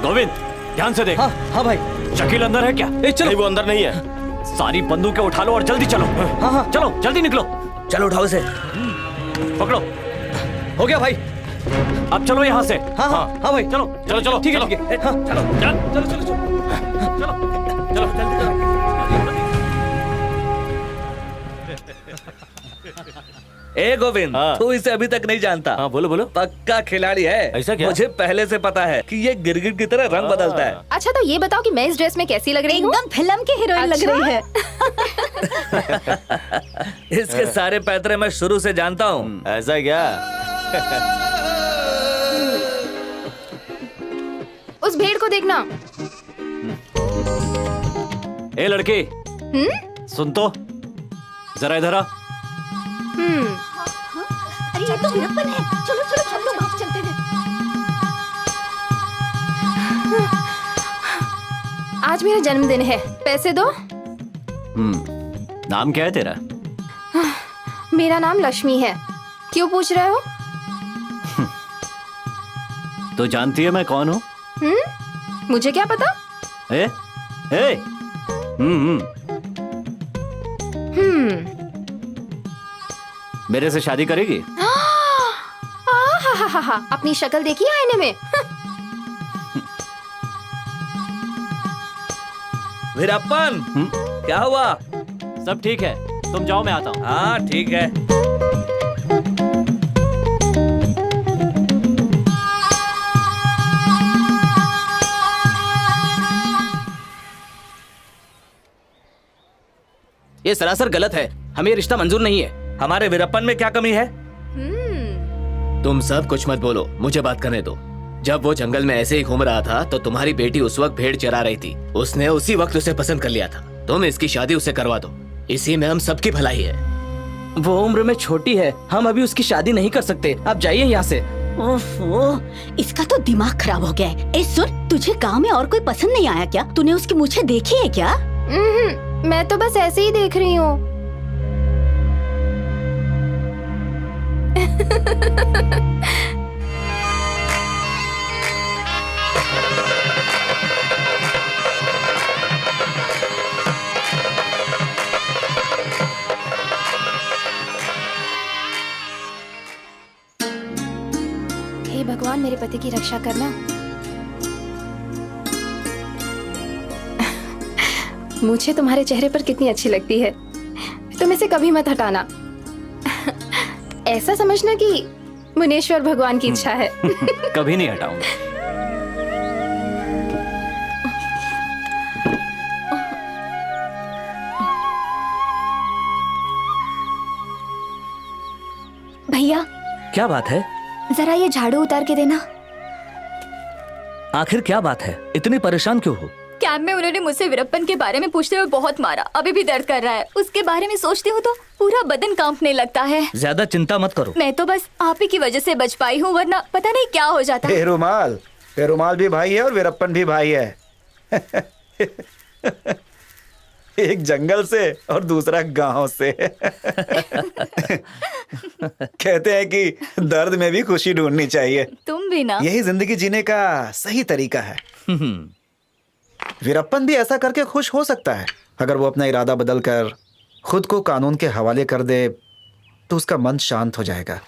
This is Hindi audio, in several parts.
गोविंद ध्यान से देख। हाँ हाँ भाई। शकील अंदर है क्या? चलो। नहीं, वो अंदर नहीं है। सारी बंदूकें उठा लो और जल्दी चलो। हाँ हाँ चलो जल्दी निकलो। चलो उठाओ इसे। पकड़ो। हो गया भाई। अब चलो यहाँ से। हाँ हाँ हाँ भाई चलो चलो चलो ठीक है चलो। ठीक है। हाँ चलो चलो चलो चलो चलो। चलो जल्दी चलो। ए गोविंद, हाँ। तू इसे अभी तक नहीं जानता। हाँ बोलो बोलो। पक्का खिलाड़ी है। ऐसा क्या? मुझे पहले से पता है कि ये गिरगिट की तरह रंग बदलता है। अच्छा तो ये बताओ कि मैं इस ड्रेस में कैसी लग रही हूँ? एकदम फिल्म की हीरोइन लग रही है। इसके सारे पैतरे मैं शुरू से जानता हूँ। ऐसा क्या? उस भेड़ को देखना। ए लड़की, सुन तो, जरा इधर आ। अरे ये तो वीरप्पन है। चलो चलो हम लोग भाग चलते हैं। आज मेरा जन्मदिन है, पैसे दो। नाम क्या है तेरा? मेरा नाम लक्ष्मी है। क्यों पूछ रहे हो? तो जानती है मैं कौन हूँ? मुझे क्या पता? ए? ए? मेरे से शादी करेगी? हा अपनी शक्ल देखी आईने में? वीरप्पन, क्या हुआ? सब ठीक है, तुम जाओ मैं आता हूँ। हाँ ठीक है। ये सरासर गलत है। हमें ये रिश्ता मंजूर नहीं है। हमारे वीरप्पन में क्या कमी है? तुम सब कुछ मत बोलो, मुझे बात करने दो। जब वो जंगल में ऐसे ही घूम रहा था तो तुम्हारी बेटी उस वक्त भेड़ चरा रही थी। उसने उसी वक्त उसे पसंद कर लिया था। तुम इसकी शादी उससे करवा दो, इसी में हम सबकी भलाई है। वो उम्र में छोटी है, हम अभी उसकी शादी नहीं कर सकते। आप जाइए यहाँ से। ओफो, इसका तो दिमाग खराब हो गया है। ए सुन, तुझे गांव में और कोई पसंद नहीं आया क्या? तूने उसकी मूछें देखी है क्या? मैं तो बस ऐसे ही देख रही हूँ। हे भगवान, मेरे पति की रक्षा करना। मुझे तुम्हारे चेहरे पर कितनी अच्छी लगती है। तुम इसे कभी मत हटाना। ऐसा समझना कि मुनेश्वर भगवान की इच्छा है। कभी नहीं हटाऊंगा। भैया, क्या बात है? जरा ये झाड़ू उतार के देना। आखिर क्या बात है? इतनी परेशान क्यों हो? कैंप में उन्होंने मुझसे वीरप्पन के बारे में पूछते हुए बहुत मारा। अभी भी दर्द कर रहा है। उसके बारे में सोचती हूँ तो पूरा बदन कांपने लगता है। ज्यादा चिंता मत करो। मैं तो बस आप ही की वजह से बच पाई हूँ, वरना पता नहीं क्या हो जाता। पेरुमाल भी भाई है और वीरप्पन भी भाई है। एक जंगल से और दूसरा गांव से। कहते हैं कि दर्द में भी खुशी ढूंढनी चाहिए। तुम भी ना। यही जिंदगी जीने का सही तरीका है। वीरप्पन भी ऐसा करके खुश हो सकता है। अगर वो अपना इरादा बदल कर खुद को कानून के हवाले कर दे तो उसका मन शांत हो जाएगा।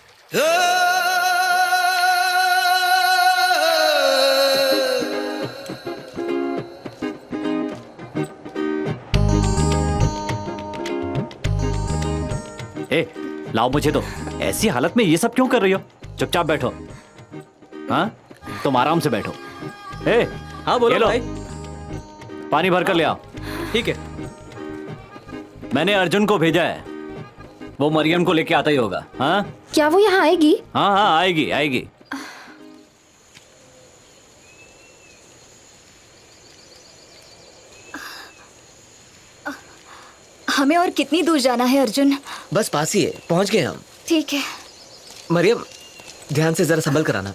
ए, लाओ मुझे दो। ऐसी हालत में ये सब क्यों कर रही हो? चुपचाप बैठो। हाँ, तुम आराम से बैठो। ए, हाँ बोलो भाई। पानी भर कर ले आओ। ठीक है। मैंने अर्जुन को भेजा है, वो मरियम को लेके आता ही होगा। हाँ क्या वो यहाँ आएगी? हाँ हाँ, आएगी आएगी। हमें और कितनी दूर जाना है अर्जुन? बस पास ही है, पहुंच गए हम। ठीक है। मरियम, ध्यान से जरा संभल कर आना।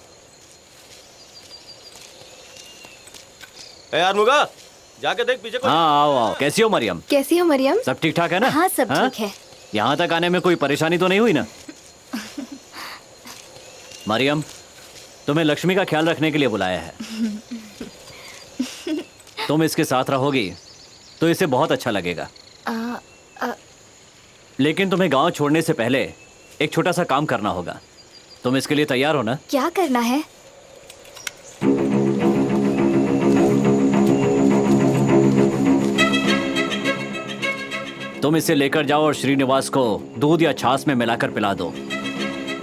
यार मुगा, जाके देख पीछे कोई। हाँ आओ आओ। कैसी हो मरियम? कैसी हो मरियम? सब ठीक ठाक है ना? हाँ सब ठीक है। यहाँ तक आने में कोई परेशानी तो नहीं हुई ना? मरियम, तुम्हें लक्ष्मी का ख्याल रखने के लिए बुलाया है। तुम इसके साथ रहोगी तो इसे बहुत अच्छा लगेगा। लेकिन तुम्हें गांव छोड़ने से पहले एक छोटा सा काम करना होगा। तुम इसके लिए तैयार हो ना? क्या करना है? तुम इसे लेकर जाओ और श्रीनिवास को दूध या छाछ में मिलाकर पिला दो।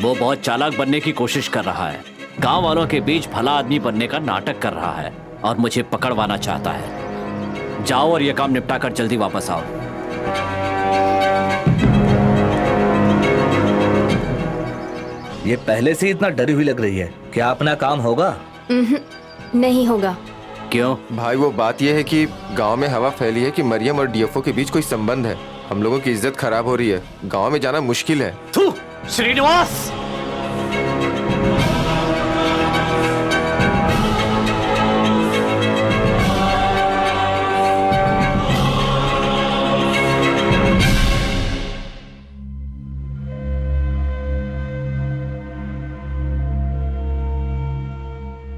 वो बहुत चालाक बनने की कोशिश कर रहा है, गांव वालों के बीच भला आदमी बनने का नाटक कर रहा है और मुझे पकड़वाना चाहता है। जाओ और ये काम निपटा कर जल्दी वापस आओ। ये पहले से इतना डरी हुई लग रही है। क्या अपना काम होगा? नहीं होगा। क्यों? भाई वो बात यह है कि गांव में हवा फैली है कि मरियम और डीएफओ के बीच कोई संबंध है। हम लोगों की इज्जत खराब हो रही है, गांव में जाना मुश्किल है। थू, श्रीनिवास!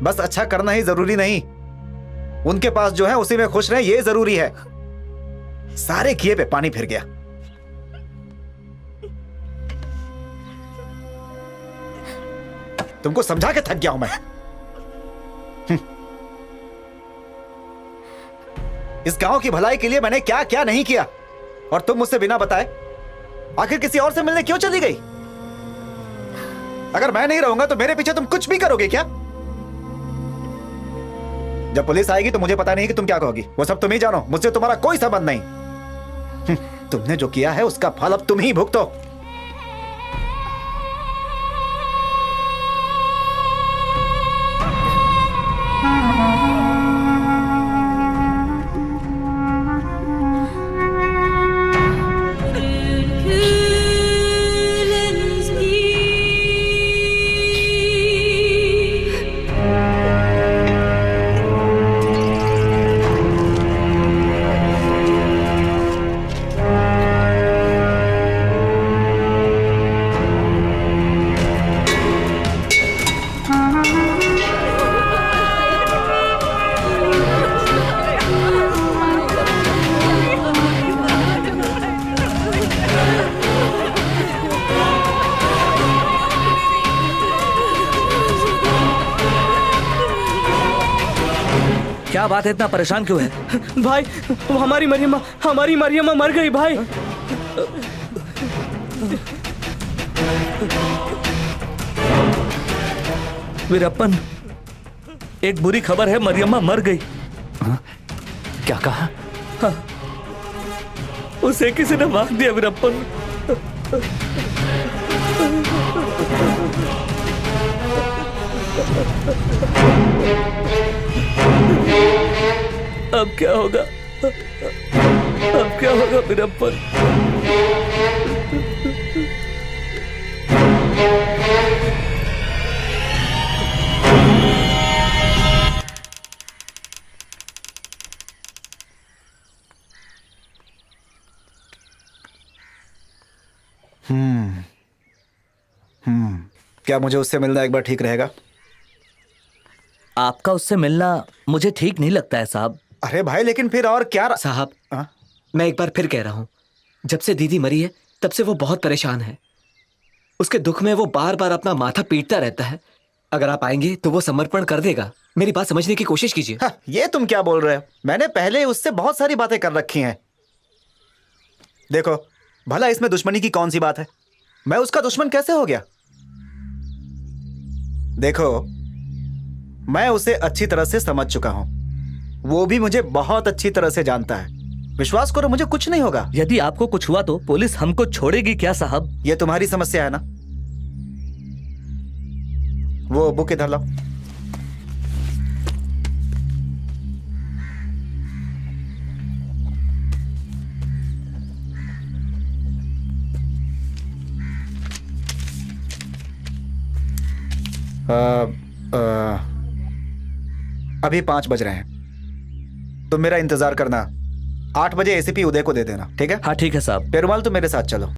बस अच्छा करना ही जरूरी नहीं, उनके पास जो है उसी में खुश रहे ये जरूरी है। सारे किए पे पानी फिर गया। तुमको समझा के थक गया हूं मैं। इस गांव की भलाई के लिए मैंने क्या क्या नहीं किया, और तुम मुझसे बिना बताए आखिर किसी और से मिलने क्यों चली गई? अगर मैं नहीं रहूंगा तो मेरे पीछे तुम कुछ भी करोगे क्या? जब पुलिस आएगी तो मुझे पता नहीं कि तुम क्या कहोगी, वो सब तुम ही जानो, मुझसे तुम्हारा कोई संबंध नहीं। तुमने जो किया है उसका फल अब तुम ही भुगतो। क्या बात है, इतना परेशान क्यों है? भाई हमारी मरियम्मा मर गई भाई। वीरप्पन, एक बुरी खबर है, मरियम्मा मर गई। क्या कहा? हाँ, उसे किसी ने मार दिया वीरप्पन। अब क्या होगा? अब क्या होगा वीरप्पन? क्या मुझे उससे मिलना एक बार ठीक रहेगा? आपका उससे मिलना मुझे ठीक नहीं लगता है साहब। अरे भाई लेकिन फिर और क्या साहब, हाँ? मैं एक बार फिर कह रहा हूँ, जब से दीदी मरी है तब से वो बहुत परेशान है। उसके दुख में वो बार बार अपना माथा पीटता रहता है। अगर आप आएंगे तो वो समर्पण कर देगा। मेरी बात समझने की कोशिश कीजिए। हाँ, ये तुम क्या बोल रहे हो? मैंने पहले उससे बहुत सारी बातें कर रखी हैं। देखो भला इसमें दुश्मनी की कौन सी बात है? मैं उसका दुश्मन कैसे हो गया? देखो मैं उसे अच्छी तरह से समझ चुका हूं, वो भी मुझे बहुत अच्छी तरह से जानता है। विश्वास करो मुझे कुछ नहीं होगा। यदि आपको कुछ हुआ तो पुलिस हमको छोड़ेगी क्या साहब? ये तुम्हारी समस्या है ना। वो बुक इधर लाओ। अभी 5 बज रहे हैं, तुम मेरा इंतजार करना। 8 बजे एसीपी उदय को दे देना, ठीक है? हाँ ठीक है साहब। पेरुमाल तुम मेरे साथ चलो।